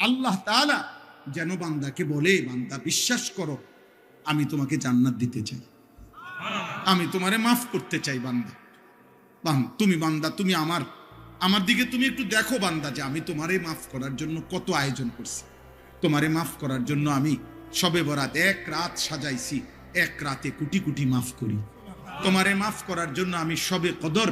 আল্লাহ তাআলা যেন বান্দাকে বলে, বান্দা বিশ্বাস করো আমি তোমাকে জান্নাত দিতে চাই, আমি তোমারে মাফ করতে চাই। বান্দা তুমি বান্দা তুমি আমার দিকে তুমি একটু দেখো বান্দা, যে আমি তোমারে মাফ করার জন্য কত আয়োজন করছি। তোমারে মাফ করার জন্য আমি শবে বরাত এক রাত সাজাইছি, এক রাতে কোটি কোটি মাফ করি। তোমারে মাফ করার জন্য আমি শবে কদর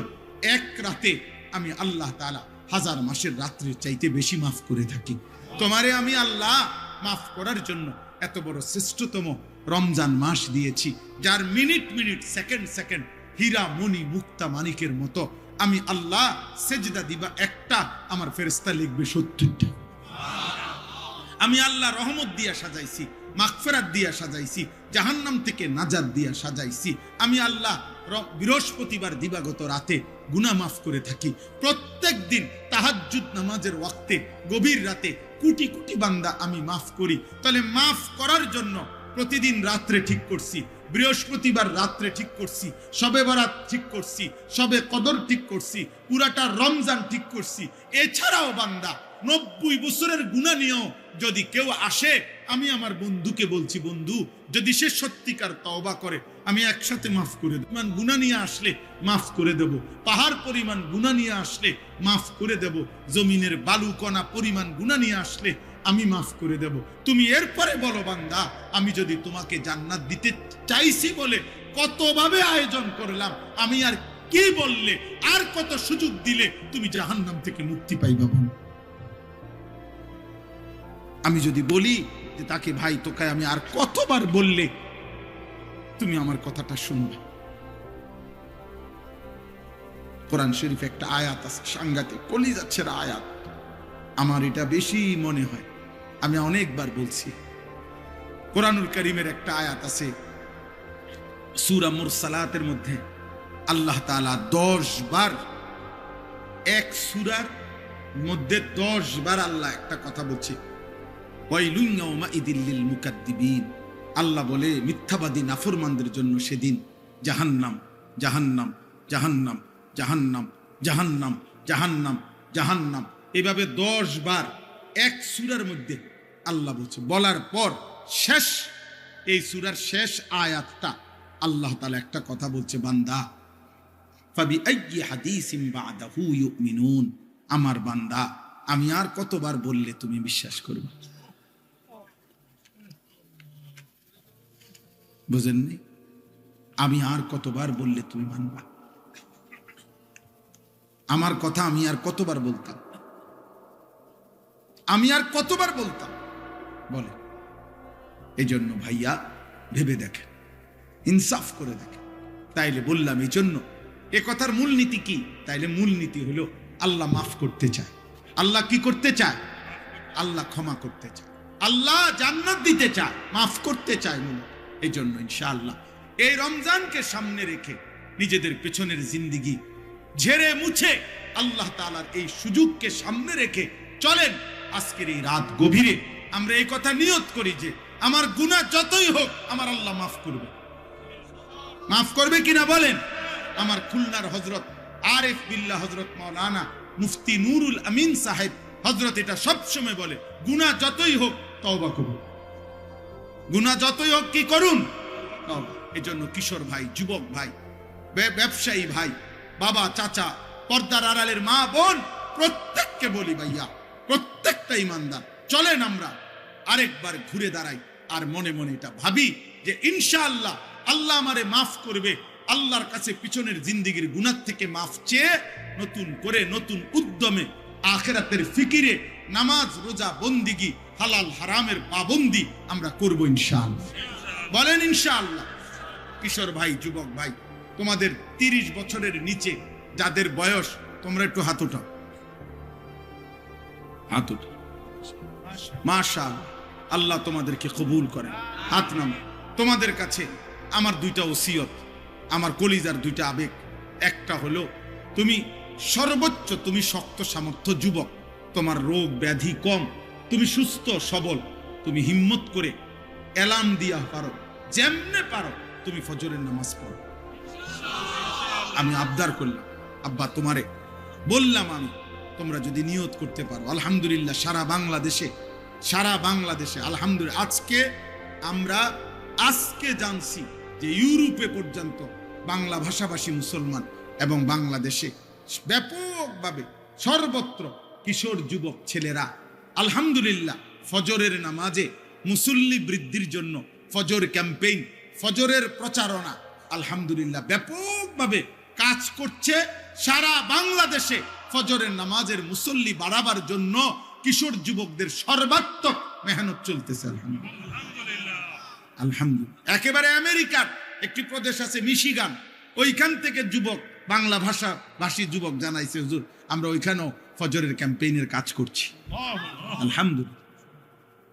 এক রাতে আমি আল্লাহ তাআলা হাজার মাসের রাত্রির চাইতে বেশি মাফ করে থাকি। তোমারে আমি আল্লাহ মাফ করার জন্য এত বড় শ্রেষ্ঠতম রমজান মাস দিয়েছি, যার মিনিট মিনিট সেকেন্ড সেকেন্ড হীরা মণি মুক্তা মানিকের মতো আমি আল্লাহ সেজদা দিবা একটা, আমার ফেরেশতা লিখবে 70টা। আমি আল্লাহ রহমত দিয়া সাজাইছি, মাগফিরাত দিয়া সাজাইছি, জাহান্নাম থেকে নাজাত দিয়া সাজাইছি। আমি আল্লাহ বৃহস্পতিবার দিবাগত রাতে গুনাহ মাফ করে থাকি। প্রত্যেক দিন তাহাজ্জুদ নামাজের ওয়াক্তে গভীর রাতে কোটি কোটি বান্দা আমি মাফ করি। তাহলে মাফ করার জন্য প্রতিদিন রাত্রে ঠিক করছি, বৃহস্পতিবার রাত্রে ঠিক করছি, শবে বরাত ঠিক করছি, শবে কদর ঠিক করছি, পুরাটা রমজান ঠিক করছি। এছাড়াও বান্দা 90 বছরের গুনাহ নিয়েও যদি কেউ আসে, আমি আমার বন্ধুকে বলছি, বন্ধু যদি সে সত্যিকার তওবা করে আমি একসাথে মাফ করে দেব। গুনাহ নিয়ে আসলে মাফ করে দেব, পাহাড় পরিমাণ গুনাহ নিয়ে আসলে মাফ করে দেব, জমিনের বালুকণা পরিমাণ গুনাহ নিয়ে আসলে আমি মাফ করে দেব। তুমি এরপরে বলো বান্দা, আমি যদি তোমাকে জান্নাত দিতে চাইছি বলে কতভাবে আয়োজন করলাম, আমি আর কি বললে, আর কত সুযোগ দিলে তুমি জাহান্নাম থেকে মুক্তি পাইবা। আমি যদি বলি যে তাকে ভাই তোকে আমি আর কতবার বললে তুমি আমার কথাটা শুনবে। কোরআন শরীফে একটা আয়াত আছে, সাংঘাতিক কলিজাচ্ছের আয়াত, আমার এটা বেশি মনে হয়, আমি অনেকবার বলছি। কোরআনুল কারীমের একটা আয়াত আছে সূরা মুরসালাতের মধ্যে, আল্লাহ তাআলা 10 বার, এক সূরার মধ্যে 10 বার আল্লাহ একটা কথা বলছে, ওয়াইলুন ইয়াউমাইযিল লিল মুকাদ্দিবিন। আল্লাহ বলে মিথ্যাবাদী নাফরমানদের জন্য সেদিন জাহান্নাম জাহান্নাম জাহান্নাম জাহান্নাম জাহান্নাম জাহান্নাম জাহান্নাম, এভাবে 10 বার এক সূরার মধ্যে আল্লাহ বলছে। বলার পর শেষ, এই সূরার শেষ আয়াতটা আল্লাহ তাআলা একটা কথা বলছে, বান্দা ফাবিআইয়ি হাদিসিন বা'দাহু ইউমিনুন, আমার বান্দা আমি আর কতবার বললে তুমি বিশ্বাস করবে। বুঝেননি? আমি আর কতবার বললে তুমি মানবা? আমার কথা আমি আর কতবার বলতাম, আমি আর কতবার বলতাম বলে। এই জন্য ভাইয়া ভেবে দেখেন, ইনসাফ করে দেখেন। তাইলে বললাম এই জন্য এ কথার মূলনীতি কি? তাইলে মূলনীতি হলো আল্লাহ মাফ করতে চায়। আল্লাহ কি করতে চায়? আল্লাহ ক্ষমা করতে চায়, আল্লাহ জান্নাত দিতে চায়, মাফ করতে চায় মূলত। এই জন্য ইনশাআল্লাহ এই রমজানকে সামনে রেখে নিজেদের পেছনের জিন্দেগি ঝেড়ে মুছে আল্লাহ তাআলার এই সুযোগকে সামনে রেখে চলেন। আজকের এই রাত গভীরে আমরা এই কথা নিয়ত করি যে আমার গুনাহ যতই হোক আমার আল্লাহ মাফ করবে। মাফ করবে কিনা বলেন? আমার খুলনার হযরত আরিফ বিল্লাহ হযরত মাওলানা মুফতি নুরুল আমিন সাহেব হযরত এটা সবসময় বলে, গুনাহ যতই হোক তওবা করুন, গুনাহ যতই হোক কি করুন? তওবা। এজন্য কিশোর ভাই, যুবক ভাই, ব্যবসায়ী ভাই, বাবা চাচা, পর্দার আড়ালের মা বোন, প্রত্যেককে বলি ভাইয়া, প্রত্যেকটা ইমানদার চলেন আমরা আরেকবার ঘুরে দাঁড়াই আর মনে মনে এটা ভাবি যে ইনশাআল্লাহ আল্লাহ আমারে মাফ করবে। আল্লাহর কাছে পিছনের জিন্দেগির গুনাহ থেকে মাফ চেয়ে নতুন করে নতুন উদ্যমে আখিরাতের ফিকিরে নামাজ রোজা বন্দিগি হালাল হারামের পাবন্দি আমরা করব ইনশাআল্লাহ। বলেন ইনশাআল্লাহ। কিশোর ভাই, যুবক ভাই, তোমাদের 30 বছরের নিচে যাদের বয়স, তোমরা একটু হাত উঠাও, হাত উঠাও। মাশাআল্লাহ, আল্লাহ তোমাদেরকে কবুল করেন। হাত নাম। তোমাদের কাছে আমার 2টা ওসিয়ত, আমার কলিজার 2টা আবেগ। একটা হলো তুমি সর্বোচ্চ, তুমি শক্ত সামর্থ্য যুবক, তোমার রোগ ব্যাধি কম, তুমি সুস্থ সবল, তুমি হিম্মত করে অ্যালার্ম দিয়া পারো, যেমনে পারো তুমি ফজরের নামাজ পড়ো। আমি আবদার করলাম, আব্বা তোমারে বললাম, আমি তোমরা যদি নিয়ত করতে পারো, আলহামদুলিল্লাহ সারা বাংলাদেশে সারা বাংলাদেশে আলহামদুলিল্লাহ আজকে জানছি যে ইউরোপে পর্যন্ত বাংলা ভাষাভাষী মুসলমান এবং বাংলাদেশে ব্যাপকভাবে সর্বত্র কিশোর যুবক ছেলেরা আলহামদুলিল্লাহ ফজরের নামাজে মুসল্লি বৃদ্ধির জন্য ফজর ক্যাম্পেইন, ফজরের প্রচারণা আলহামদুলিল্লাহ ব্যাপকভাবে কাজ করছে। সারা বাংলাদেশে ফজরের নামাজের মুসল্লি বাড়াবার জন্য কিশোর যুবকদের সর্বাত্মক মেহনত চলতেছে আলহামদুলিল্লাহ। আলহামদুলিল্লাহ। একেবারে আমেরিকার একটি প্রদেশ আছে মিশিগান, ওইখান থেকে যুবক বাংলা ভাষী যুবক জানাইছে, হুজুর আমরা ওইখানেও ফজরের ক্যাম্পেইনের কাজ করছি। আলহামদুলিল্লাহ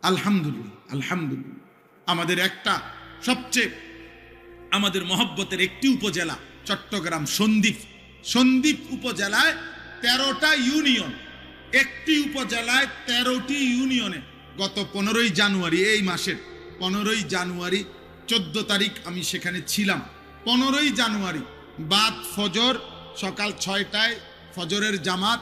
আলহামদুলিল্লাহ আলহামদুলিল্লাহ। আমাদের একটা সবচেয়ে আমাদের মহব্বতের একটি উপজেলা চট্টগ্রাম সন্দ্বীপ উপজেলায় 13টা ইউনিয়ন, একটি উপজেলায় 13টি ইউনিয়নে গত 15ই জানুয়ারি, এই মাসের 15ই জানুয়ারি 14 তারিখ আমি সেখানে ছিলাম। 15ই জানুয়ারি বাদ ফজর সকাল 6টায় ফজরের জামাত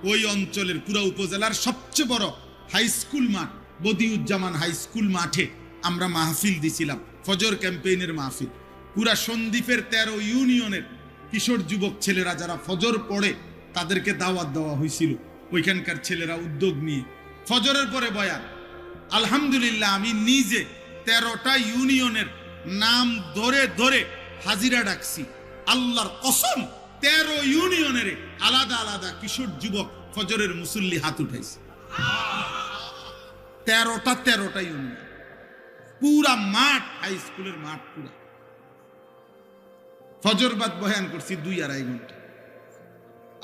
ওই অঞ্চলের পুরো উপজেলার সবচেয়ে বড় হাই স্কুল মাঠ বদিউজ্জামান হাই স্কুল মাঠে আমরা মাহফিল দিছিলাম, ফজর ক্যাম্পেইনের মাহফিল। পুরা সন্দ্বীপের 13 ইউনিয়নের কিশোর যুবক ছেলেরা যারা ফজর পড়ে তাদেরকে দাওয়াত দেওয়া হয়েছিল। ওইখানকার ছেলেরা উদ্যোগ নিয়ে ফজরের পরে বয়ান। আলহামদুলিল্লাহ আমি নিজে 13টা ইউনিয়নের নাম ধরে ধরে হাজিরা ডাকছি। আল্লাহর কসম 13 ইউনিয়নের আলাদা আলাদা কিশোর যুবক ফজরের মুসল্লি হাত উঠাইছে। 13টা ইউনিয়ন, পুরা মাঠ, হাই স্কুলের মাঠ পুরা। ফজর বাদ বয়ান করছি 2-2.5 ঘন্টা।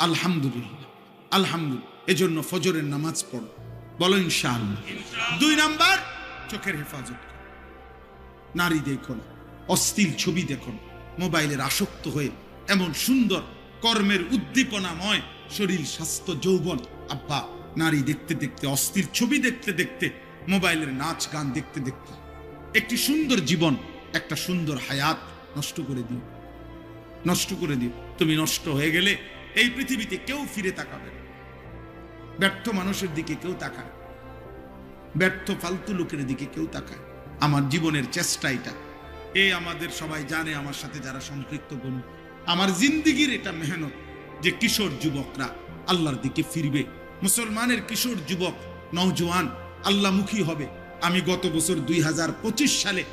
আলহামদুলিল্লাহ আলহামদুলিল্লাহ। এজন্য ফজরের নামাজ পড়ো, বলো ইনশাআল্লাহ। 2 নাম্বার, চোখের হেফাজত করো। নারী দেখো না, অশ্লীল ছবি দেখো না, মোবাইলের আসক্ত হয়ে এমন সুন্দর কর্মের উদ্দীপনাময় শরীর, স্বাস্থ্য, যৌবন, আব্বা নারী দেখতে দেখতে, অশ্লীল ছবি দেখতে দেখতে, মোবাইলের নাচ গান দেখতে দেখতে একটি সুন্দর জীবন, একটা সুন্দর হায়াত নষ্ট করে দিও, নষ্ট করে দিও। তুমি নষ্ট হয়ে গেলে এই পৃথিবীতে কেউ ফিরে তাকাবে না। ব্যর্থ মানুষের দিকে কেউ তাকায়, ব্যর্থ ফালতু লোকের দিকে কেউ তাকায়। আমার জীবনের চেষ্টা এটা, এই আমাদের সবাই জানে, আমার সাথে যারা সম্পৃক্ত বলুন, আমার জিন্দিগির এটা মেহনত যে কিশোর যুবকরা আল্লাহর দিকে ফিরবে, মুসলমানের কিশোর যুবক নওজোয়ান আল্লাহমুখী হবে। আমি গত বছর 2025 সালে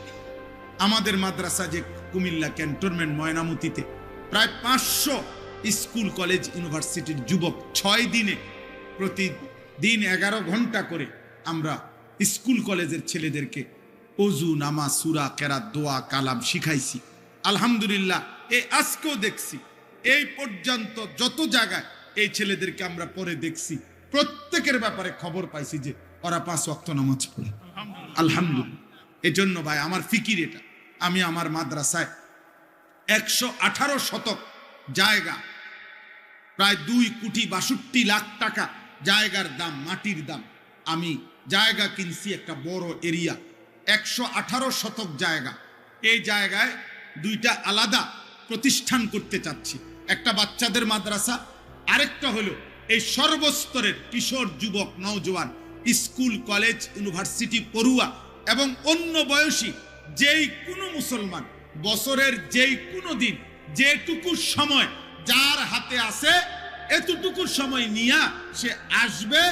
আমাদের মাদ্রাসা যে কুমিল্লা ক্যান্টনমেন্ট ময়নামতিতে প্রায় 500 স্কুল কলেজ ইউনিভার্সিটির যুবক 6 দিনে প্রতিদিন 11 ঘন্টা করে আমরা স্কুল কলেজের ছেলেদেরকে ওযু, নামাজ, সূরা, কেরাত, দোয়া, কালাম শিখাইছি। আলহামদুলিল্লাহ আজকেও দেখছি, এই পর্যন্ত যত জায়গায় এই ছেলেদেরকে আমরা পরে দেখছি, প্রত্যেকের ব্যাপারে খবর পাইছি যে ওরা 5 ওয়াক্ত নামাজ পড়ে। আলহামদুলিল্লাহ। এজন্য ভাই আমার ফিকির এটা, আমি আমার মাদ্রাসায় 118 শতক জায়গা, প্রায় 2,62,00,000 টাকা জায়গার দাম, মাটির দাম, আমি জায়গা কিনছি একটা বড় এরিয়া, 118 শতক জায়গা। এই জায়গায় 2টা আলাদা প্রতিষ্ঠান করতে চাচ্ছি, একটা বাচ্চাদের মাদ্রাসা, আরেকটা হলো এই সর্বস্তরের কিশোর যুবক নওজোয়ান স্কুল কলেজ ইউনিভার্সিটি পড়ুয়া এবং অন্য বয়সী যেই কোনো মুসলমান বছরের যেই কোনো দিন যেটুকু সময় যার হাতে আছে এতটুকু সময় নিয়ে সে আসবে,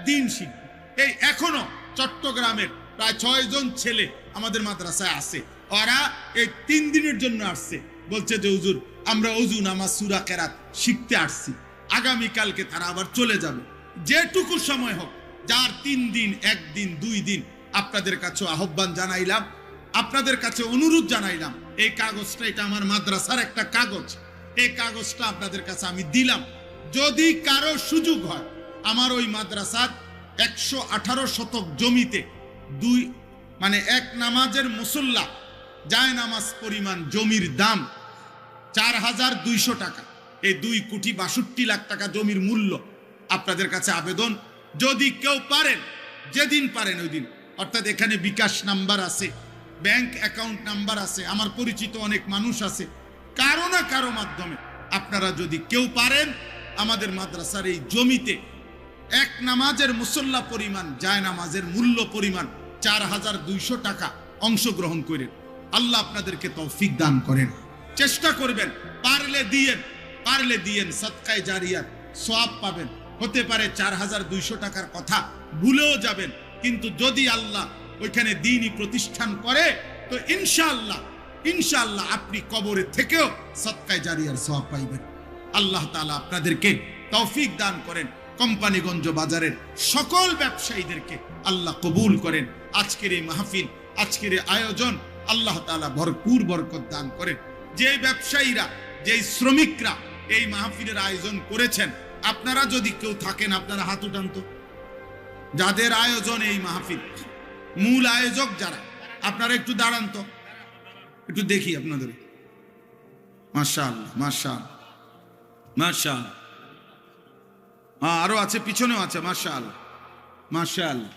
দিন শিখবে। এই এখনো চট্টগ্রামের প্রায় 6 জন ছেলে আমাদের মাদ্রাসায় আছে, ওরা এই 3 দিনের জন্য আসছে, বলছে যে হুজুর আমরা ওযু, নামাজ, সূরা, কেরাত শিখতে আসছি, আগামীকালকে তারা আবার চলে যাবে। যেটুকু সময় হোক, যার 3 দিন, 1 দিন, 2 দিন, আপনাদের কাছে আহ্বান জানাইলাম, আপনাদের কাছে অনুরোধ জানাইলাম, এই কাগজটা, এটা আমার মাদ্রাসার একটা কাগজ, এই কাগজটা আপনাদের কাছে আমি দিলাম। যদি কারো সুযোগ হয়, আমার ওই মাদ্রাসার 118 শতক জমিতে এক নামাজের মুসল্লা যায় নামাজ পরিমাণ জমির দাম 4,200 টাকা, এই 2,62,00,000 টাকা জমির মূল্য। আপনাদের কাছে আবেদন, যদি কেউ পারেন, যেদিন পারেন ওই দিন, অর্থাৎ এখানে বিকাশ নাম্বার আছে, ব্যাংক অ্যাকাউন্ট নাম্বার আছে, আমার পরিচিত অনেক মানুষ আছে, কারো না কারো মাধ্যমে আপনারা যদি কেউ পারেন আমাদের মাদ্রাসার এই জমিতে এক নামাজের মুসল্লা পরিমাণ, যায় নামাজের মূল্য পরিমাণ 4200 টাকা অংশগ্রহণ করেন। আল্লাহ আপনাদেরকে তৌফিক দান করেন। চেষ্টা করবেন, পারলে দিয়েন, সদকায়ে জারিয়াত সওয়াব পাবেন। হতে পারে 4200 টাকার কথা ভুলেও যাবেন, কিন্তু যদি আল্লাহ ওইখানে দ্বীনি প্রতিষ্ঠান করে তো ইনশাআল্লাহ আপনি কবরে থেকেও সদকায়ে জারিয়ার সওয়াব পাইবেন। আল্লাহ তাআলা আপনাদেরকে তৌফিক দান করেন। কোম্পানিগঞ্জ বাজারের সকল ব্যবসায়ীদেরকে আল্লাহ কবুল করেন। আজকের এই মাহফিল, আজকের এই আয়োজন আল্লাহ তাআলা ভরপুর বরকত দান করেন। যে ব্যবসায়ীরা, যে শ্রমিকরা এই মাহফিলের আয়োজন করেছেন, আপনারা যদি কেউ থাকেন আপনারা হাত উঠান তো। যাদের আয়োজন এই মাহফিল, মূল আয়োজক যারা, আপনারা একটু দাঁড়ান তো, একটু দেখি আপনাদের। মাশাআল্লাহ, মাশাআল্লাহ, মাশাআল্লাহ। আরো আছে, পিছনেও আছে। মাশাআল্লাহ, মাশাআল্লাহ।